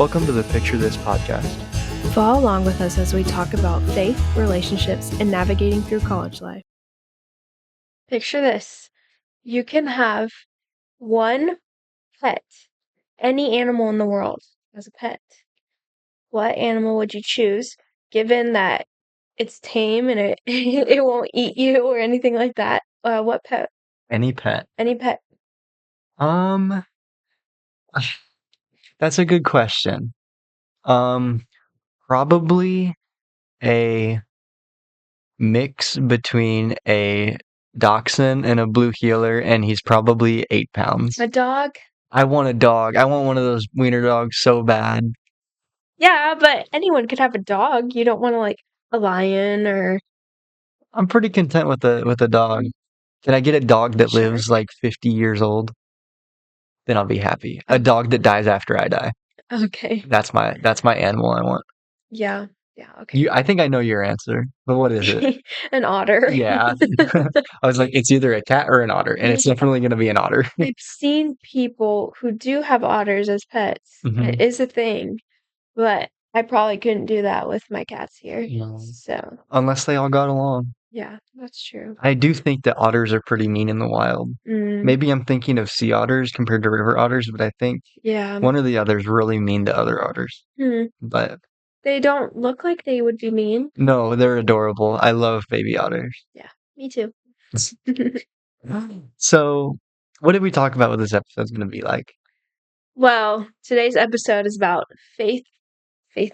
Welcome to the Picture This podcast. Follow along with us as we talk about faith, relationships, and navigating through college life. Picture this. You can have one pet, any animal in the world as a pet. What animal would you choose, given that it's tame and it won't eat you or anything like that? What pet? Any pet. Any pet. That's a good question. Probably a mix between a dachshund and a blue heeler, and he's probably 8 pounds. A dog? I want a dog. I want one of those wiener dogs so bad. Yeah, but anyone could have a dog. You don't want to a lion or... I'm pretty content with a dog. Can I get a dog that Sure. lives like 50 years old? Then I'll be happy. A dog that dies after I die. Okay. That's my animal I want. Yeah, okay. I think I know your answer, but what is it? An otter. Yeah. I was like, it's either a cat or an otter, and it's definitely going to be an otter. I've seen people who do have otters as pets. It is a thing, but I probably couldn't do that with my cats here. No. So, Unless they all got along. yeah, that's true. I do think that otters are pretty mean in the wild. Maybe I'm thinking of sea otters compared to river otters, but I think one or the other is really mean to other otters. But they don't look like they would be mean. No, they're adorable. I love baby otters. Yeah, me too. So, what did we talk about what this episode's going to be like? Well, today's episode is about faith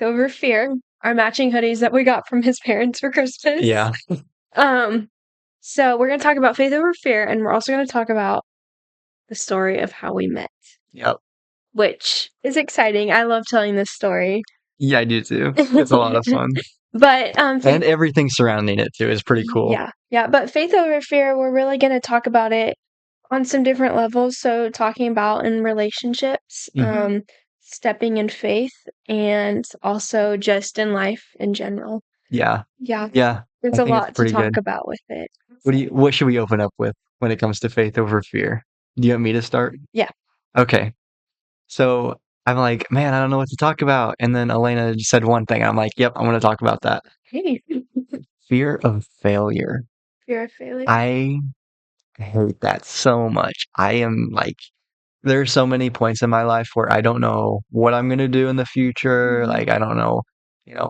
over fear. Our matching hoodies that we got from his parents for Christmas. Yeah. So we're going to talk about faith over fear, and we're also going to talk about the story of how we met. Yep. Which is exciting. I love telling this story. Yeah, I do too. It's a lot of fun. But and everything surrounding it too is pretty cool. Yeah. But faith over fear, we're really going to talk about it on some different levels. So talking about in relationships, stepping in faith, and also just in life in general. Yeah. There's a lot to talk about with it. What should we open up with when it comes to faith over fear? Do you want me to start? Yeah. Okay. So I'm like, man, I don't know what to talk about. And then Elena just said one thing. I'm like, yep, I'm going to talk about that. Hey. Fear of failure. Fear of failure. I hate that so much. I am like, there are so many points in my life where I don't know what I'm going to do in the future. Like, I don't know,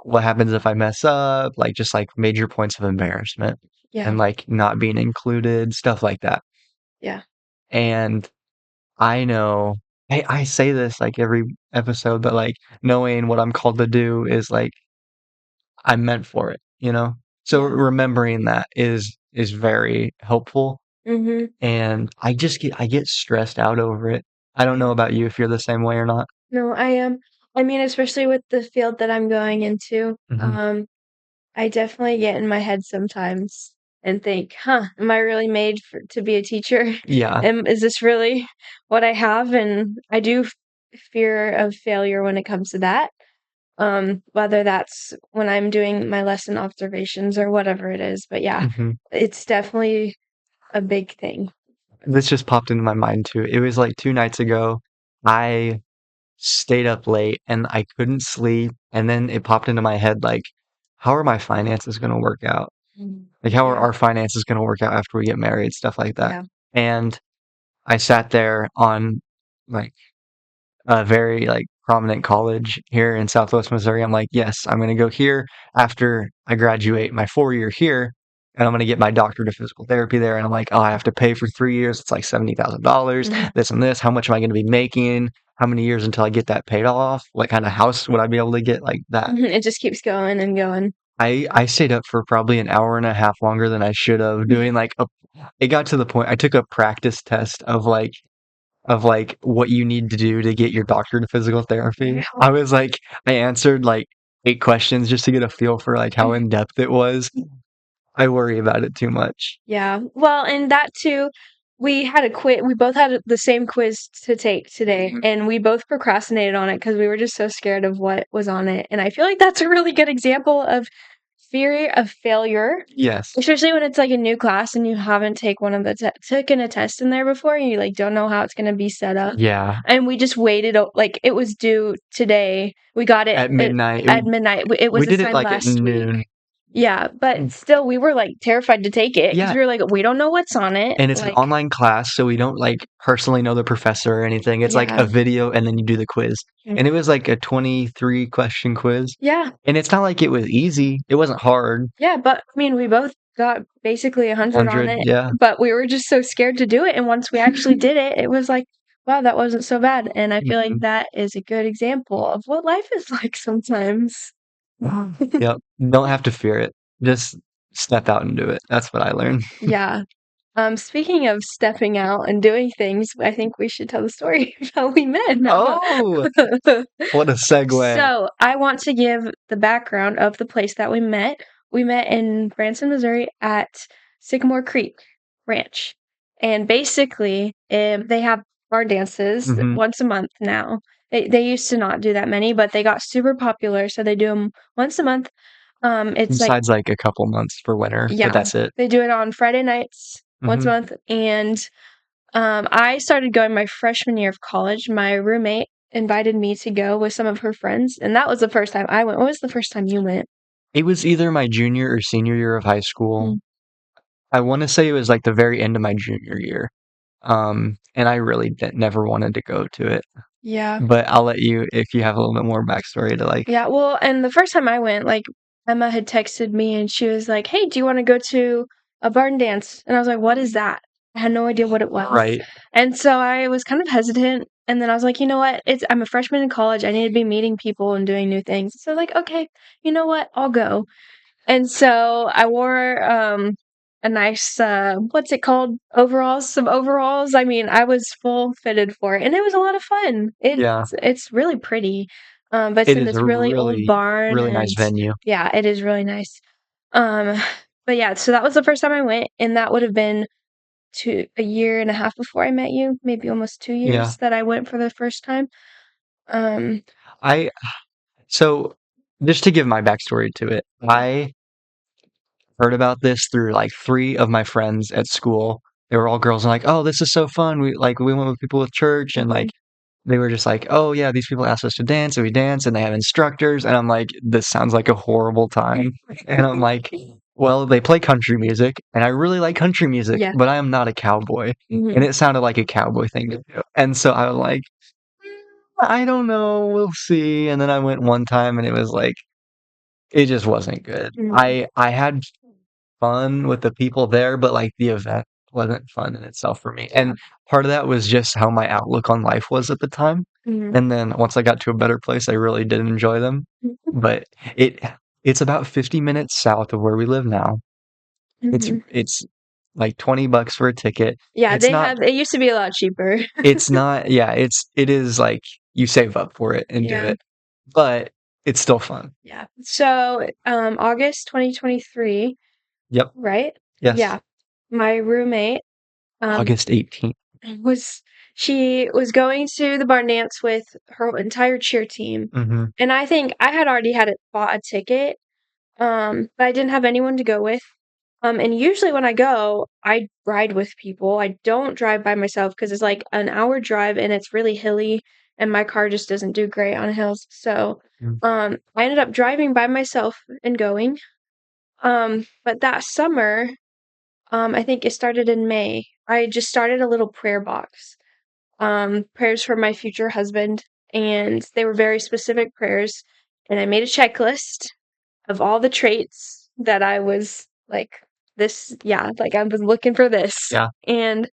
what happens if I mess up, like just like major points of embarrassment and like not being included, stuff like that. Yeah. And I know I say this like every episode, but like knowing what I'm called to do is like I'm meant for it, So remembering that is very helpful. And I get stressed out over it. I don't know about you if you're the same way or not. No, I am. I mean, especially with the field that I'm going into, I definitely get in my head sometimes and think, am I really made to be a teacher? Yeah. And is this really what I have? And I do fear of failure when it comes to that. Whether that's when I'm doing my lesson observations or whatever it is. But yeah, it's definitely a big thing. This just popped into my mind too. It was like 2 nights ago. I stayed up late and I couldn't sleep. And then it popped into my head, like, how are my finances going to work out? Like, how are our finances going to work out after we get married? Stuff like that. Yeah. And I sat there on like a very like prominent college here in Southwest Missouri. I'm like, yes, I'm going to go here after I graduate my 4-year here. And I'm going to get my doctorate of physical therapy there. And I'm like, oh, I have to pay for 3 years. It's like $70,000, this and this. How much am I going to be making? How many years until I get that paid off? What kind of house would I be able to get like that? It just keeps going and going. I stayed up for probably an hour and a half longer than I should have doing like it got to the point I took a practice test of like what you need to do to get your doctorate of physical therapy. I was like, I answered like 8 questions just to get a feel for like how in depth it was. I worry about it too much. Yeah. Well, and that too, we had a quiz. We both had the same quiz to take today, and we both procrastinated on it because we were just so scared of what was on it. And I feel like that's a really good example of fear of failure, Yes. especially when it's like a new class and you haven't taken a test in there before and you like don't know how it's going to be set up. Yeah. And we just waited like it was due today. We got it At midnight. at midnight. It We was did it assigned like at last week. noon. Yeah, but still we were like terrified to take it because Yeah. we were like we don't know what's on it. And it's an Like online class, so we don't like personally know the professor or anything. It's like a yeah. video and then you do the quiz. And it was like a 23 question quiz. Yeah. And it's not like it was easy. It wasn't hard. Yeah, but I mean, we both got basically 100 on 100, it, yeah. but we were just so scared to do it. And once we actually did it, it was like, wow, that wasn't so bad. And I feel like Mhm. that is a good example of what life is like sometimes. Yep. Don't have to fear it. Just step out and do it. That's what I learned. Yeah. Speaking of stepping out and doing things, I think we should tell the story of how we met now. Oh, what a segue. So, I want to give the background of the place that we met. We met in Branson, Missouri at Sycamore Creek Ranch. And basically, they have barn dances Hmm. once a month now. They used to not do that many, but they got super popular, so they do them once a month. It's like, Besides like a couple months for winter, but yeah, that's it. they do it on Friday nights once a Hmm. month. And I started going my freshman year of college. My roommate invited me to go with some of her friends, and that was the first time I went. What was the first time you went? It was either my junior or senior year of high school. Mm. I want to say it was like the very end of my junior year. And I really never wanted to go to it. Yeah. But I'll let you, if you have a little bit more backstory to like, Yeah, well, and the first time I went, like, Emma had texted me and she was like, "Hey, do you want to go to a barn dance?" And I was like, "What is that?" I had no idea what it was. right, And so I was kind of hesitant. And then I was like, you know what? I'm a freshman in college. I need to be meeting people and doing new things. So like, okay, you know what? I'll go. And so I wore a nice what's it called? Overalls, some overalls. I mean, I was full fitted for it and it was a lot of fun. yeah, It's really pretty. But it's it in is this a really old really, barn really nice and venue. yeah, it is really nice. Um but yeah, so that was the first time I went and that would have been a year and a half before I met you, maybe almost 2 Yeah. years that I went for the first time. Um I, so just to give my backstory to it, I heard about this through like three of my friends at school. They were all girls and like, oh, this is so fun. We went with people with church and like mhm, they were just like, oh yeah, these people asked us to dance and we dance and they have instructors and I'm like, this sounds like a horrible time. And I'm like, well, they play country music and I really like country music, yeah. but I am not a cowboy. And Mhm, it sounded like a cowboy thing to do. And so I was like, I don't know, we'll see. And then I went one time and it was like it just wasn't good. mhm, I had fun with the people there, but like the event wasn't fun in itself for me. yeah. And part of that was just how my outlook on life was at the time. Mhm, And then once I got to a better place, I really did enjoy them. mhm, But it it's about 50 minutes south of where we live now. mhm. It's like $20 for a ticket. Yeah, It's not it used to be a lot cheaper. it's not yeah, it is like you save up for it and do Yeah, it. But it's still fun. yeah. So, August 2023, Yep. right? Yes. Yeah. My roommate, um, August 18th. was she was going to the barn dance with her entire cheer team, Mhm. and I think I had already had it bought a ticket, but I didn't have anyone to go with. And usually when I go, I ride with people. I don't drive by myself because it's like an hour drive and it's really hilly, and my car just doesn't do great on hills. So, Mm. I ended up driving by myself and going. But that summer, I think it started in May. I just started a little prayer box. Prayers for my future husband, and they were very specific prayers. And I made a checklist of all the traits that I was like yeah, like I was looking for this. Yeah. And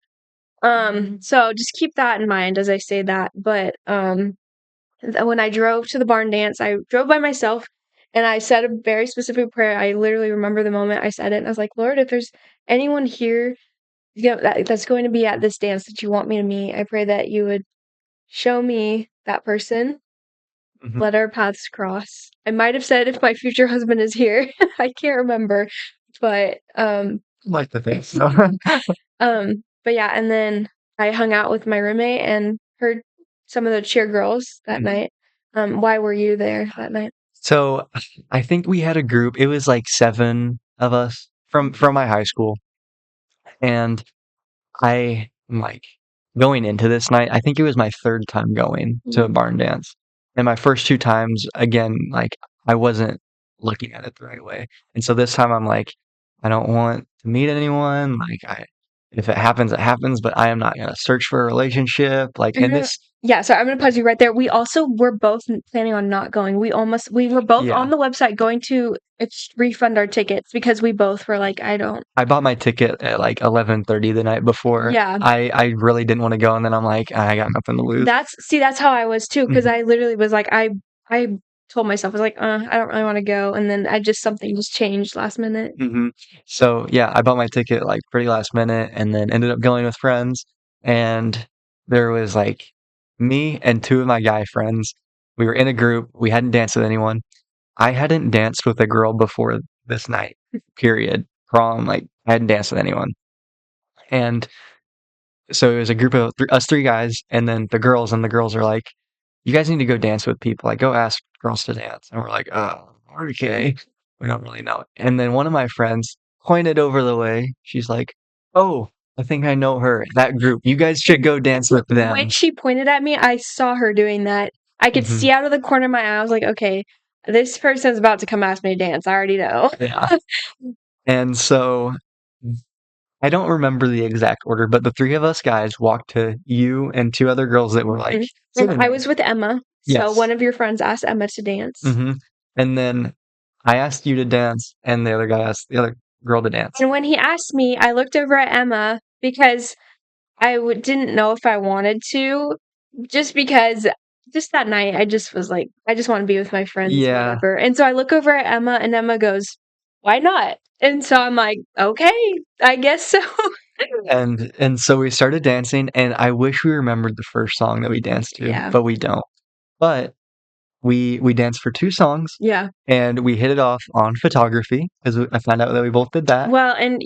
so just keep that in mind as I say that. But when I drove to the barn dance, I drove by myself and I said a very specific prayer. I literally remember the moment I said it and I was like, Lord, if there's anyone here that's going to be at this dance that you want me to meet, I pray that you would show me that person. Mhm. Let our paths cross. I might have said if my future husband is here. I can't remember. But Like to think so. but yeah, and then I hung out with my roommate and heard some of the cheer girls that Mhm. night. Why were you there that night? So I think we had a group. It was like 7 of us from my high school, and I am like going into this night. I think it was my third time going to a Mhm. barn dance, and my first 2 times, again, like I wasn't looking at it the right way, and so this time I'm like, I don't want to meet anyone. Like I, if it happens, it happens, but I am not gonna search for a relationship. Like, I'm and gonna this, Yeah, so I'm gonna pause you right there. We also were both planning on not going. We were both yeah. on the website going to refund our tickets because we both were like, I don't. I bought my ticket at like 11:30 the night before. Yeah, I really didn't want to go, and then I'm like, I got nothing to lose. that's how I was too. Because Mhm, I literally was like, I told myself I was like, I don't really want to go, and then I just something just changed last minute. mhm. So yeah, I bought my ticket like pretty last minute, and then ended up going with friends. And there was like me and 2 of my guy friends. We were in a group. We hadn't danced with anyone. I hadn't danced with a girl before this night. Period. Prom. Like I hadn't danced with anyone, and so it was a group of us 3 guys, and then the girls, and the girls are like, "You guys need to go dance with people. Like, go ask girls to dance." And we're like, "Oh, okay." We don't really know. And then one of my friends pointed over the way. She's like, "Oh, I think I know her. That group. You guys should go dance with When them." she pointed at me, I saw her doing that. I could Hmm. see out of the corner of my eye. I was like, okay, this person's about to come ask me to dance. I already know. Yeah. And so I don't remember the exact order, but the 3 of us guys walked to you and 2 other girls that were like Mhm. And sitting I there. was with Emma, so Yes. one of your friends asked Emma to dance. Hmm. And then I asked you to dance, and the other guy asked the other girl to dance. And when he asked me, I looked over at Emma because didn't know if I wanted to, just because just that night I just was like, I just want to be with my friends, Yeah, whatever. And so I look over at Emma, and Emma goes, "Why not?" And so I'm like, "Okay, I guess so." and so we started dancing, and I wish we remembered the first song that we danced to, Yeah, but we don't. But we danced for 2 songs, yeah. and we hit it off on photography because I found out that we both did that. Well, and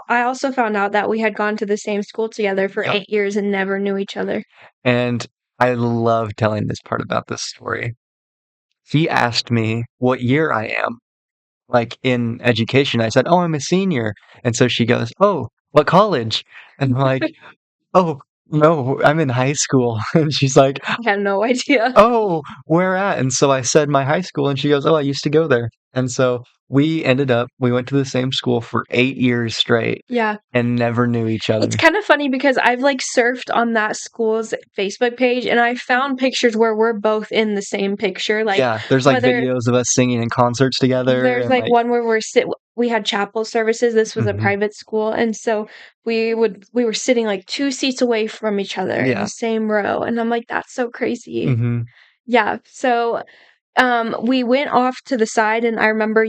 I also found out that we had gone to the same school together for Yep. 8 years and never knew each other. And I love telling this part about this story. He asked me what year I am, like, in education. I said, "Oh, I'm a senior." And so she goes, "Oh, what college?" And I'm like, "Oh, no, I'm in high school." And she's like, I had no idea. "Oh, where at?" And so I said my high school, and she goes, "Oh, I used to go there." And so we went to the same school for 8 years straight Yeah. and never knew each It's other. kind of funny because I've like surfed on that school's Facebook page and I found pictures where we're both in the same picture. Like Yeah, there's, like, whether videos of us singing in concerts together there's and, like like, one where we had chapel services. This was a mhm, private school, and so we were sitting like 2 seats away from each other in the yeah, same row, and I'm like, that's so crazy. mhm. Yeah. So we went off to the side, and I remember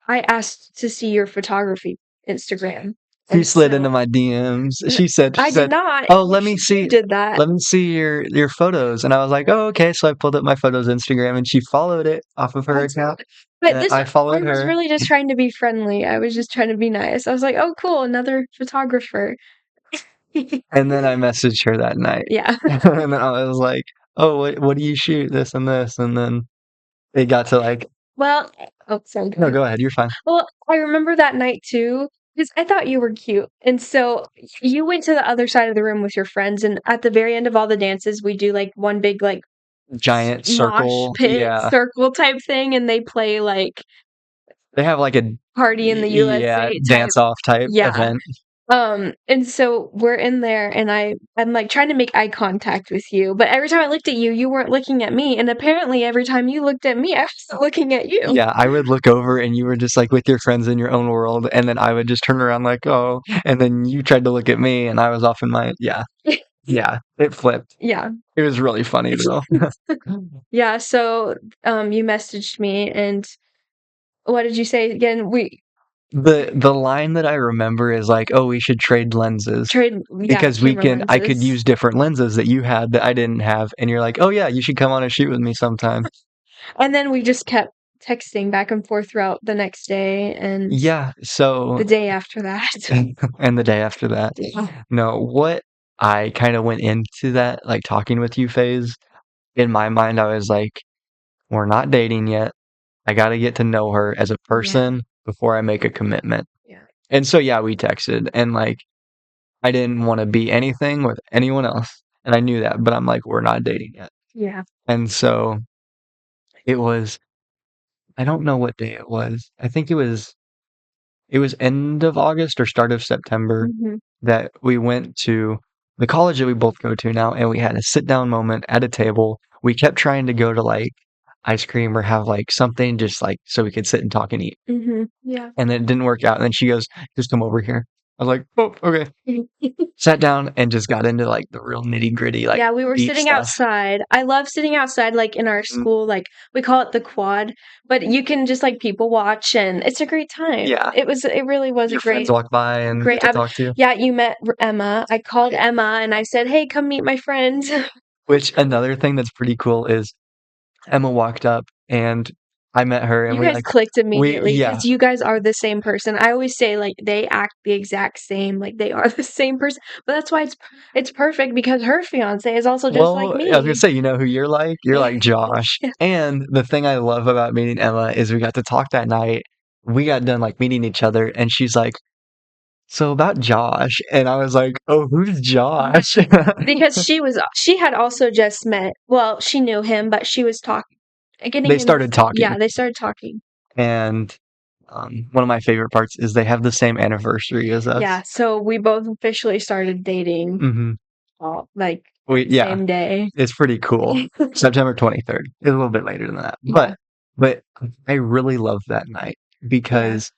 I asked to see your photography Instagram, She and slid into so my DMs. n- She I did said, not. "Oh, You did that. let me see your photos." And I was like, "Oh, okay." So I pulled up my photos Instagram, and she followed it off of her That's account, But and this I I followed was her. really just trying to be friendly. I was just trying to be nice. I was like, "Oh, cool, another photographer." And then I messaged her that night. Yeah. And then I was like, "Oh, what do you shoot? This and this." And then it got to like, Well, oh, sorry, go "No, ahead. go ahead. You're fine." Well, I remember that night too, because I thought you were cute. And so you went to the other side of the room with your friends, and at the very end of all the dances, we do like one big like Giant mosh circle. pit Yeah. circle type thing, and they play like They have like a Party in the yeah, USA type. dance off type Yeah. event. And so we're in there and I'm like trying to make eye contact with you, but every time I looked at you, you weren't looking at me, and apparently every time you looked at me, I was looking at you. Yeah, I would look over and you were just like with your friends in your own world, and then I would just turn around like, "Oh," and then you tried to look at me and I was off in my yeah. Yeah, it flipped. Yeah. It was really funny though. Yeah, so you messaged me and what did you say again? We The line that I remember is like, "Oh, we should trade lenses trade yeah, because camera I could lenses. use different lenses that you had that I didn't have." And you're like, "Oh yeah, you should come on a shoot with me sometime." And then we just kept texting back and forth throughout the next day and Yeah, the so day after that. and the day after that. No, what I kind of went into that like talking with you phase, in my mind I was like, we're not dating yet. I got to get to know her as a person before I make a commitment. Yeah. And so, yeah, we texted and like, I didn't want to be anything with anyone else. And I knew that, but I'm like, we're not dating yet. Yeah. And so it was, I don't know what day it was. I think it was end of August or start of September Mhm. that we went to the college that we both go to now, and we had a sit down moment at a table. We kept trying to go to like ice cream or have like something just like so we could sit and talk and eat. Mhm. Yeah. And then it didn't work out. And then she goes, just come over here. I was like, oh, okay. Sat down and just got into like the real nitty gritty, like Yeah, we were deep sitting stuff. outside. I love sitting outside, like in our Mm, school, like we call it the quad, but you can just like people watch and it's a great time. yeah. It really was a Your friends walk by and get great, to talk to you. yeah, you met Emma. I called Emma and I said, hey, come meet my friends. Which another thing that's pretty cool is Emma walked up and I met her and You guys clicked immediately yeah. because you guys are the same person. I always say like they act the exact same, like they are the same person. But that's why it's perfect because her fiance is also just like Well, I was gonna me. say, you know who you're like? You're like Josh. Yeah. And the thing I love about meeting Emma is we got to talk that night. We got done like meeting each other, and she's like, "So about Josh," and I was like, "Oh, who's Josh?" Because she had also just met, well, she knew him, but she was talking, getting They him, started talking, yeah, they started talking. and one of my favorite parts is they have the same anniversary as Yeah, us. so we both officially started dating Hmm. all like We the yeah, same day. it's pretty cool. September 23rd. It's a little bit later than that, Yeah, but I really love that night yeah. because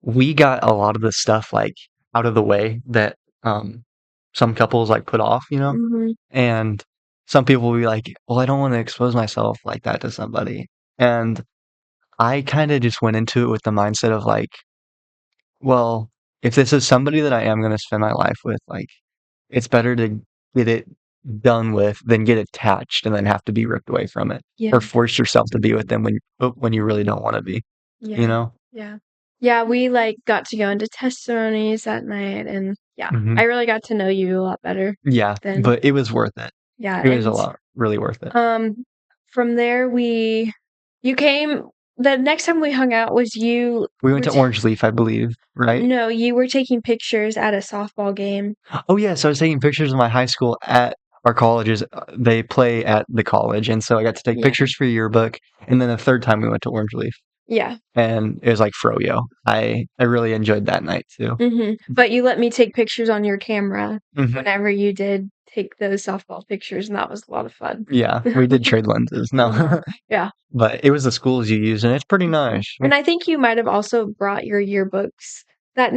we got a lot of the stuff like out of the way that um some couples like put off, you know? Hmm. And some people will be like, "Well, I don't want to expose myself like that to somebody." And I kind of just went into it with the mindset of like, well, if this is somebody that I am going to spend my life with, like it's better to get it done with than get attached and then have to be ripped away from it Yeah, or force yourself to be with them when you really don't want to be, you yeah, know? yeah. Yeah, we like got to go into testimonies that night and yeah, I Hmm. really got to know you a lot better Yeah, then. but it was worth it. Yeah, It was a and lot, really worth it. um from there you came the next time we hung out was you We went were to Orange Leaf, I believe, right? no, you were taking pictures at a softball game. Oh yeah, so I was taking pictures of my high school at our colleges. They play at the college, and so I got to take Yeah. pictures for your yearbook. And then the third time we went to Orange Leaf, Yeah. and it was like froyo. I really enjoyed that night too. But you let me take pictures on your camera Hmm. whenever you did take those softball pictures, and that was a lot of fun. Yeah, we did trade lenses. Uh-huh. No, Yeah. but it was the schools you used, and it's pretty nice. And I think you might have also brought your yearbooks that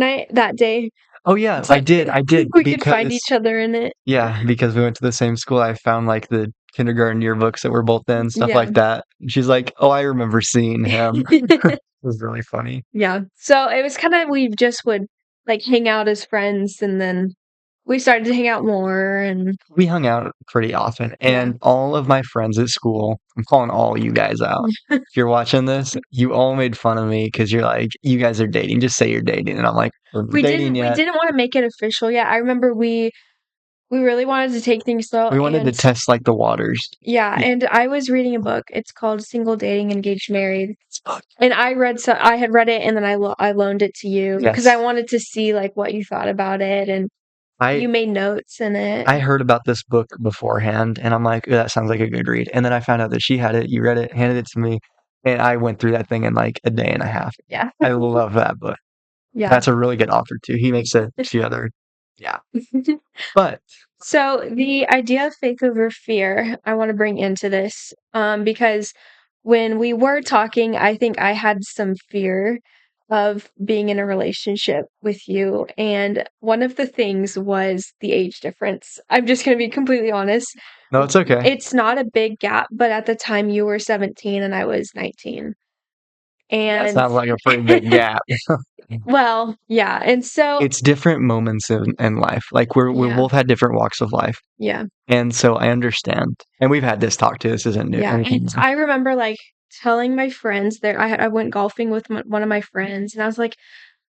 day, Oh yeah, so I did we could find because each other in it. yeah, because we went to the same school. I found like the kindergarten yearbooks that we're both in, stuff Yeah. like that. And she's like, "Oh, I remember seeing him." It was really funny. Yeah. So it was kinda we just would, like, hang out as friends, and then we started to hang out more, and We hung out pretty often, yeah. and all of my friends at school, I'm calling all you guys out. If you're watching this, you all made fun of me because you're like, "You guys are dating. Just say you're dating." And I'm like, "We're not dating We yet." didn't wanna make it official yet. I remember we really wanted to take things slow, We wanted to and test like the waters. yeah, Yeah. and I was reading a book. It's called Single Dating Engaged Married, and I had read it, and then I loaned it to you because I Yes. wanted to see, like, what you thought about it, and I you made notes in it. I heard about this book beforehand, and I'm like, "Ooh, that sounds like a good read." And then I found out that she had it, you read it, handed it to me, and I went through that thing in like a day and a half. Yeah. I love that book. Yeah. That's a really good author too. He makes a few other, yeah. But So the idea of faith over fear, I want to bring into this, because when we were talking, I think I had some fear of being in a relationship with you, and one of the things was the age difference. I'm just going to be completely honest. no, it's okay. It's not a big gap, but at the time you were 17 and I was 19. That And sounds like a pretty big gap. well, yeah. And so, It's different moments in life. Like we yeah, both had different walks of life, yeah. and so I understand. And we've had this talk too. This isn't new, Yeah, anything and new. I remember, like, telling my friends that I went golfing with one of my friends, and I was like,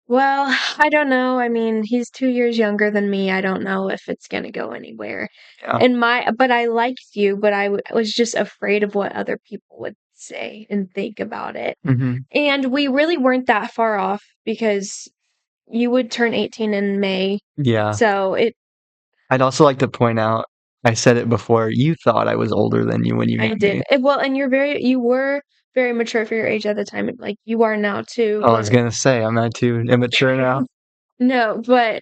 Well, I don't know. I mean, he's 2 years younger than me. I don't know if it's gonna go anywhere. Yeah. But I liked you, but was just afraid of what other people would say and think about it. Hmm. And we really weren't that far off because you would turn 18 in May. Yeah. So it I'd also like to point out, I said it before, you thought I was older than you when you I met did. me. Well, and you were very mature for your age at the time, like you are now too, Oh, I was but gonna say, I'm not too immature now. no, but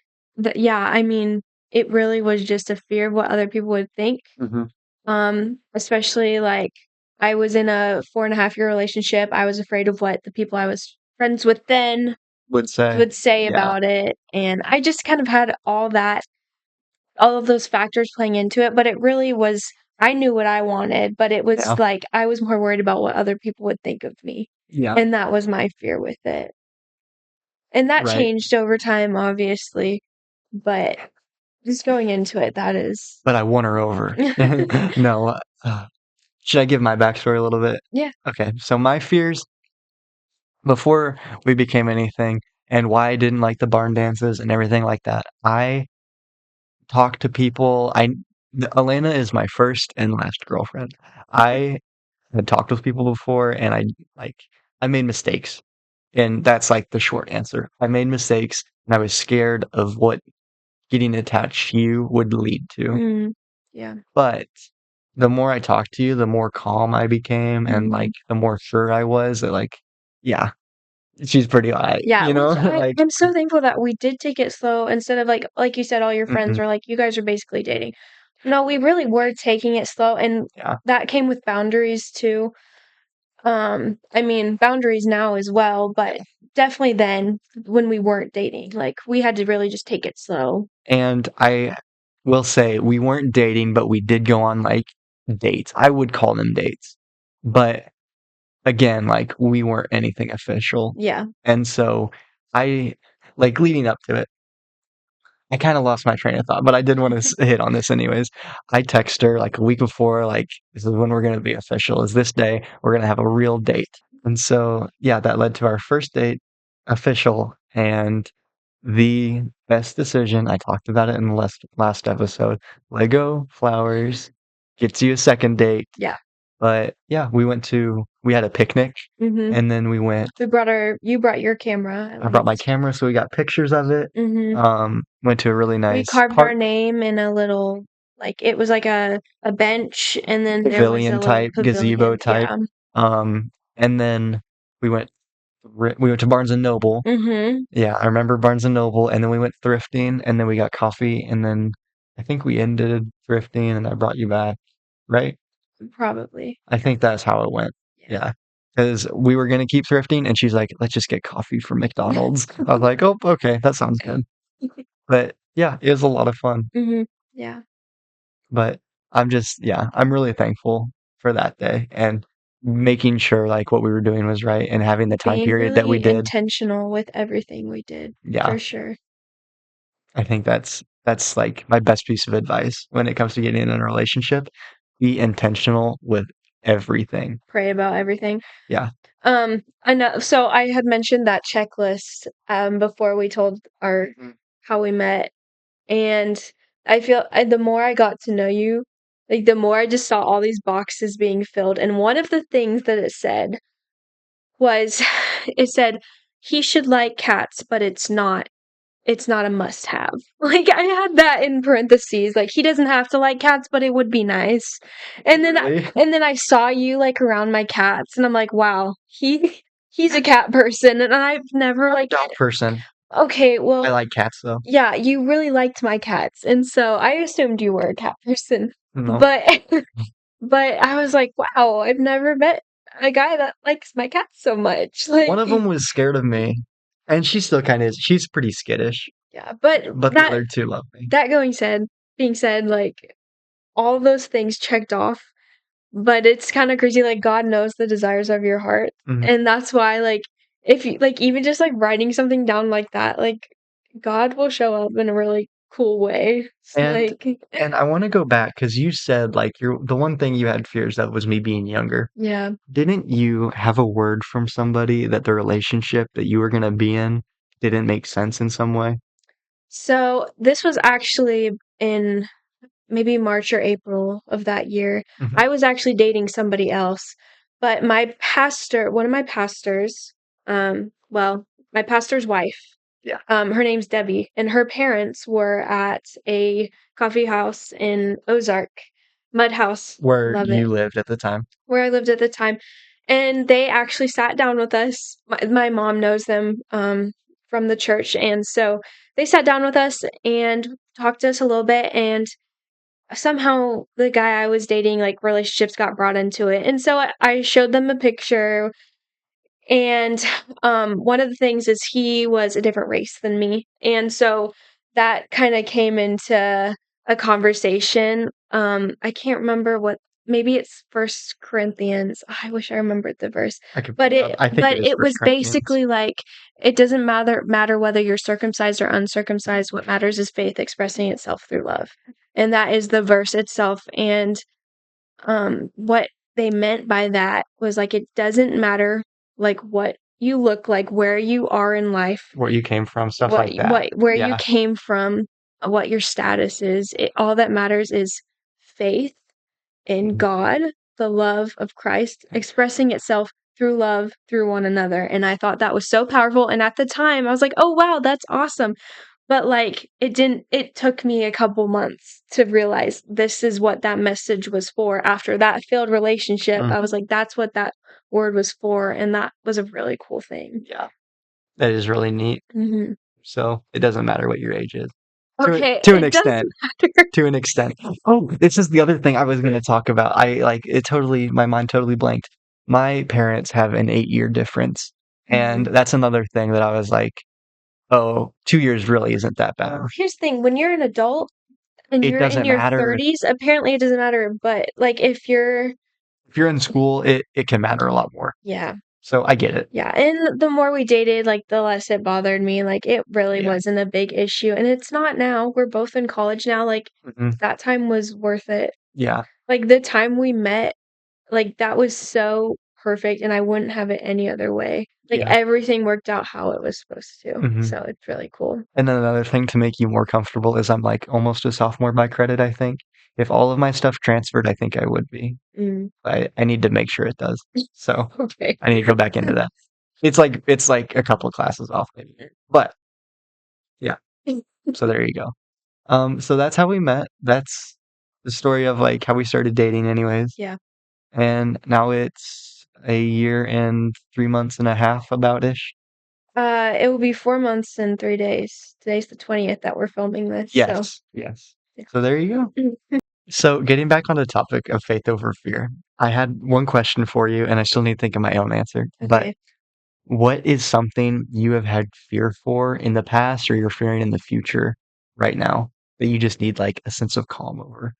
yeah, I mean, it really was just a fear of what other people would think. Hmm. Especially like I was in a 4.5 year relationship. I was afraid of what the people I was friends with then Would say, would say yeah, about it. And I just kind of had all of those factors playing into it. But it really was, I knew what I wanted, but it was yeah, like I was more worried about what other people would think of me. yeah, And that was my fear with it. And that right. changed over time, obviously. But just going into it, that is. But I won her over. No, should I give my backstory a little bit? Yeah. Okay, so my fears before we became anything and why I didn't like the barn dances and everything like that. I talked to people. Elena is my first and last girlfriend. I had talked with people before and like I made mistakes. And that's like the short answer. I made mistakes and I was scared of what getting attached to you would lead to. Mm, yeah. But the more I talked to you, the more calm I became and like Mhm. the more sure I was that like, yeah, she's pretty alright, Yeah, you which know? Like, I'm so thankful that we did take it slow instead of like you said, all your friends mhm, were like, "You guys are basically dating." No, we really were taking it slow, and yeah. that came with boundaries too. I mean, boundaries now as well, but definitely then when we weren't dating, like we had to really just take it slow. And I will say we weren't dating, but we did go on like dates. I would call them dates. But again, like we weren't anything official. Yeah. And so I like leading up to it, I kind of lost my train of thought, but I did want to hit on this anyways. I text her like a week before, like, this is when we're going to be official. Is this day we're going to have a real date? And so, yeah, that led to our first date, official, and the best decision. I talked about it in the last episode. Lego flowers gets you a second date. Yeah. But yeah, we had a picnic, Mhm. and then we went. You brought your camera at I brought my least. camera, so we got pictures of it. Mhm. Went to a really We nice carved our park, name in a little like it was like a bench and then there was a pavilion little type, gazebo pavilion. type. Yeah. And then we went we went to Barnes and Noble. Mhm. Yeah, I remember Barnes and Noble, and then we went thrifting, and then we got coffee, and then I think we ended thrifting, and I brought you back, right? Probably. I think that's how it went. Yeah. Yeah, because we were gonna keep thrifting, and she's like, "Let's just get coffee from McDonald's." I was like, "Oh, okay, that sounds good." But yeah, it was a lot of fun. Mhm. Yeah. But yeah, I'm really thankful for that day and making sure like what we were doing was right and having the time Being period that we really did. intentional with everything we did, Yeah, for sure. I think that's like my best piece of advice when it comes to getting in a relationship. Be intentional with everything. Pray about everything. Yeah. I know so I had mentioned that checklist before we told our Mhm. how we met. And the more I got to know you, like the more I just saw all these boxes being filled. And one of the things that it said was, it said, he should like cats, but it's not a must have. Like I had that in parentheses. Like he doesn't have to like cats, but it would be nice. Really? And then I saw you like around my cats, and I'm like, wow, he's a cat person, and I've never I'm a like. dog person. Okay, I well, like cats though. yeah, you really liked my cats, and so I assumed you were a cat person. No. But but I was like, wow, I've never met a guy that likes my cats so much. One Like, of them was scared of me, and she still kind of is. She's pretty skittish, yeah, but but the other two love me. that being said, like all those things checked off, but it's kind of crazy. Like God knows the desires of your heart, Mhm. and that's why, like, if you like, even just like writing something down like that, like God will show up in a really cool way. It's And like, and I want to go back because you said like you're the one thing you had fears of was me being younger. yeah. Didn't you have a word from somebody that the relationship that you were gonna be in didn't make sense in some way? So this was actually in maybe March or April of that year. Hmm. I was actually dating somebody else, but my pastor, one of my pastors, well, my pastor's wife, Yeah. her name's Debbie, and her parents were at a coffee house in Ozark, Mud House, Where love it, you lived at the time. where I lived at the time. And they actually sat down with us. My mom knows them from the church. And so they sat down with us and talked to us a little bit. And somehow the guy I was dating, like relationships got brought into it. And so I showed them a picture and one of the things is he was a different race than me. And so that kind of came into a conversation. I can't remember what maybe it's First Corinthians. I wish I remembered the verse. I could But pull it up. it I think it but is it First was Corinthians. basically like it doesn't matter whether you're circumcised or uncircumcised. What matters is faith expressing itself through love. And that is the verse itself. And what they meant by that was like it doesn't matter like what you look like, where you are in life, Where you came from, stuff like that. where you Yeah. came from, what your status is. All that matters is faith in Mhm. God, the love of Christ expressing itself through love through one another. And I thought that was so powerful. And at the time, I was like, "Oh wow, that's awesome." But, like, it took me a couple months to realize this is what that message was for. After that failed relationship, I Mhm. was like, "That's what that word was for," and that was a really cool thing. Yeah. That is really neat. Mhm. So it doesn't matter what your age is. Okay, To an it doesn't extent. matter. To an extent. Oh, this is the other thing I was gonna talk about. I like it totally my mind totally blanked. My parents have an 8-year difference. And Mhm. that's another thing that I was like, oh, 2 years really isn't that bad. Here's the thing, when you're an adult and It you're in doesn't your matter. 30s, apparently it doesn't matter, but, like, if you're If you're in school, it can matter a lot more. yeah. So I get it. Yeah, and the more we dated, like, the less it bothered me, like, it really Yeah. wasn't a big issue, and it's not now, we're both in college now, like, Mhm. that time was worth it. Yeah. Like, the time we met, like, that was so perfect, and I wouldn't have it any other way. Like, Yeah. everything worked out how it was supposed to, Mhm. so it's really cool. And then another thing to make you more comfortable is I'm like almost a sophomore by credit, I think. If all of my stuff transferred, I think I would be. Mm. I need to make sure it does. So Okay. I need to go back into that. It's like a couple of classes off maybe. But yeah, so there you go. So that's how we met. That's the story of like how we started dating anyways. Yeah. And now it's a year and 3 months and a half about ish. It will be 4 months and 3 days. Today's the 20th that we're filming this, so Yes, yes. yeah. So there you go. So getting back on the topic of faith over fear, I had one question for you and I still need to think of my own answer. But Okay. what is something you have had fear for in the past or you're fearing in the future right now that you just need like a sense of calm over?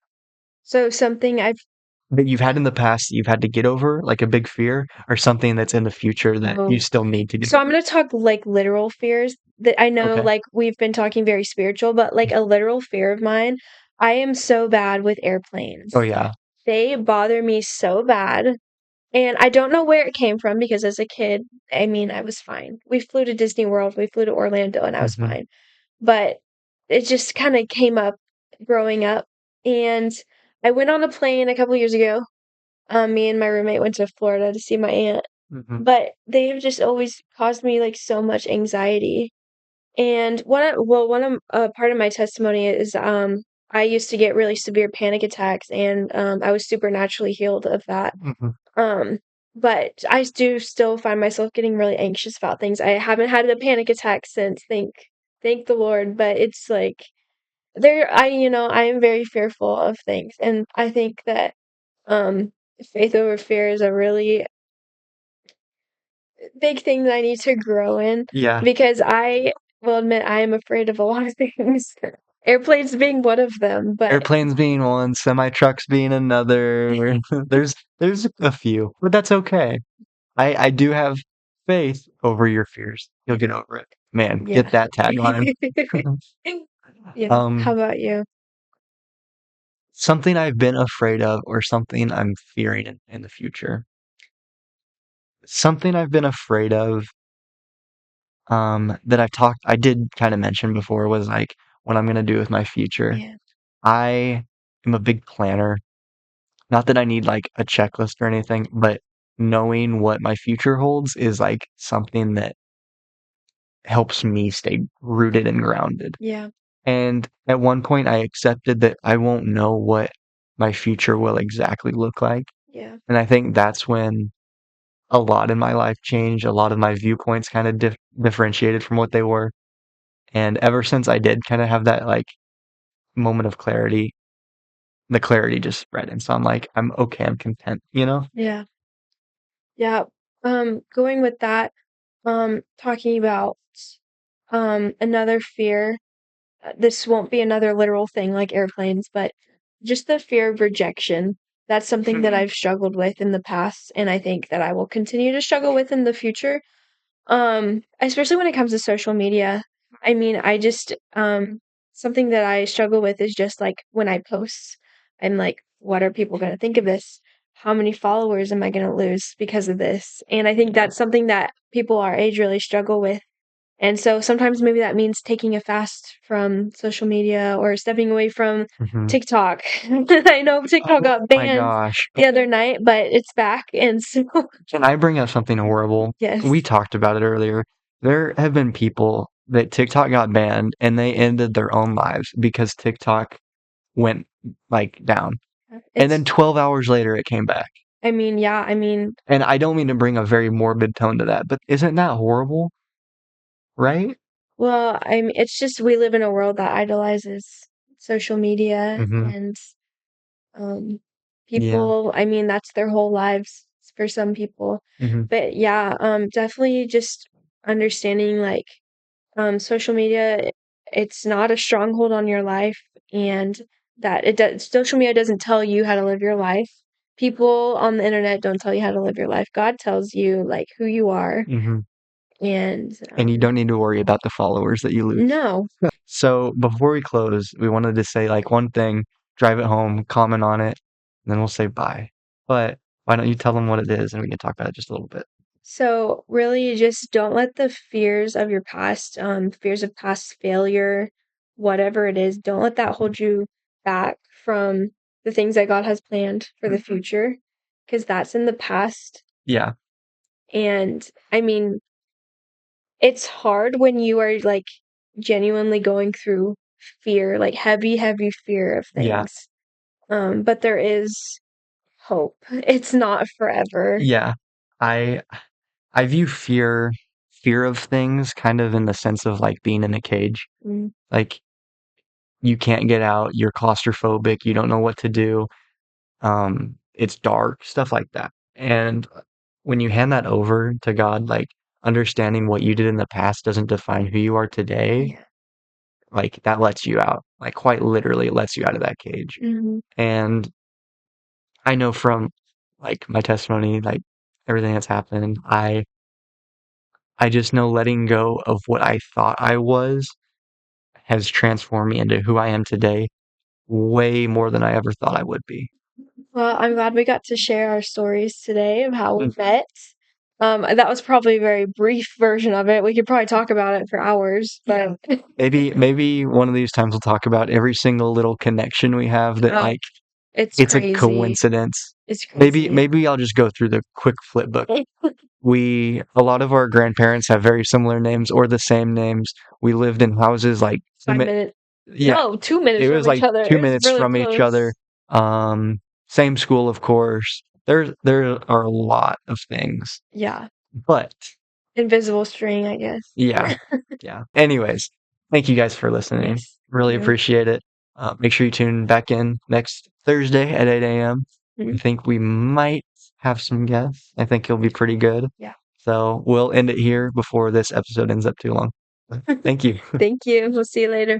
So something I've That you've had in the past that you've had to get over, like a big fear, or something that's in the future that you oh. still need to get So I'm over? gonna talk like literal fears that I know Okay. like we've been talking very spiritual, but like a literal fear of mine, I am so bad with Oh airplanes. yeah. They bother me so bad. And I don't know where it came from because as a kid, I mean, I was fine. We flew to Disney World, we flew to Orlando, and I was Hmm. fine. But it just kind of came up growing up. And I went on a plane a couple years ago. Me and my roommate went to Florida to see my aunt, Hmm. but they have just always caused me like so much anxiety. And one of part of my testimony is I used to get really severe panic attacks, and I was supernaturally healed of that. Hmm. Um, but I do still find myself getting really anxious about things. I haven't had a panic attack since, thank the Lord, but it's like I am very fearful of things, and I think that um faith over fear is a really big thing that I need to grow in Yeah. because I will admit I am afraid of a lot of things. Airplanes being one of them, but Airplanes being one, semi trucks being another. There's a few, but that's okay. I do have faith over your fears. You'll get over it. Man, yeah. get that tagline. Yeah. How Um, about you? something I've been afraid of or something I'm fearing in the future. Something I've been afraid of. that I did kind of mention before was like what I'm gonna do with my future. Yeah. I am a big planner. Not that I need like a checklist or anything, but knowing what my future holds is like something that helps me stay rooted and grounded. Yeah. And at one point, I accepted that I won't know what my future will exactly look like. Yeah. And I think that's when a lot in my life changed. A lot of my viewpoints kind of differentiated from what they were. And ever since I did kind of have that like moment of clarity, the clarity just spread. And so I'm like, I'm okay, I'm content, you know? Yeah. Yeah. Going with that, talking about another fear. This won't be another literal thing like airplanes, but just the fear of rejection. That's something that I've struggled with in the past, and I think that I will continue to struggle with in the future. Especially when it comes to social media. I mean, I just something that I struggle with is just like when I post, I'm like, what are people going to think of this? How many followers am I going to lose because of this? And I think that's something that people our age really struggle with. And so sometimes maybe that means taking a fast from social media or stepping away from Mhm. TikTok. I know TikTok Oh got my banned gosh. the other night, but it's back. And so, Can I bring up something horrible? We yes. talked about it earlier. There have been people that TikTok got banned and they ended their own lives because TikTok went like down. And then It's 12 hours later it came back. I mean, yeah, I mean, And I don't mean to bring a very morbid tone to that, but isn't that horrible? Right? well, I mean, it's just we live in a world that idolizes social media Hmm. and um Yeah. people, I mean, that's their whole lives for some people. Hmm. But yeah, definitely just understanding like social media, it's not a stronghold on your life and that it does social media doesn't tell you how to live your life. People on the internet don't tell you how to live your life. God tells you like who you are Hmm. and And you don't need to worry about the followers that you lose. no. So before we close, we wanted to say like one thing, drive it home, comment on it, and then we'll say bye. But why don't you tell them what it is and we can talk about it just a little bit. So really just don't let the fears of your past, fears of past failure, whatever it is, don't let that hold you back from the things that God has planned for the future, because that's in the past. Yeah, And I mean, it's hard when you are like genuinely going through fear, like heavy, heavy fear of yeah, things. But there is hope. It's not forever. yeah. I I view fear of things kind of in the sense of like being in a cage. Mm, Like you can't get out, you're claustrophobic, you don't know what to do. It's dark, stuff like that. And when you hand that over to God, like understanding what you did in the past doesn't define who you are today, yeah. like that lets you out. Like quite literally it lets you out of that cage. Hmm. And I know from like my testimony, like everything that's happened, I just know letting go of what I thought I was has transformed me into who I am today way more than I ever thought I would be. Well, I'm glad we got to share our stories today of how we Mm. met. That was probably a very brief version of it. We could probably talk about it for hours, but Maybe one of these times we'll talk about every single little connection we have that oh, like it's it's a crazy. coincidence. It's Maybe crazy. maybe I'll just go through the quick flip book. A lot of our grandparents have very similar names or the same names. We lived in houses like 5 minutes. yeah, No, two it minutes was from each like other. two It was minutes really from each other. close. Same school, of course. There are a lot of things, Yeah. but Invisible string, I guess. yeah, yeah. Anyways, thank you guys for listening. Yes. Really Yeah. appreciate it. Make sure you tune back in next Thursday at 8 a.m. I Mhm. think we might have some guests. I think it'll be pretty good. Yeah. So we'll end it here before this episode ends up too long. Thank you. Thank you. We'll see you later.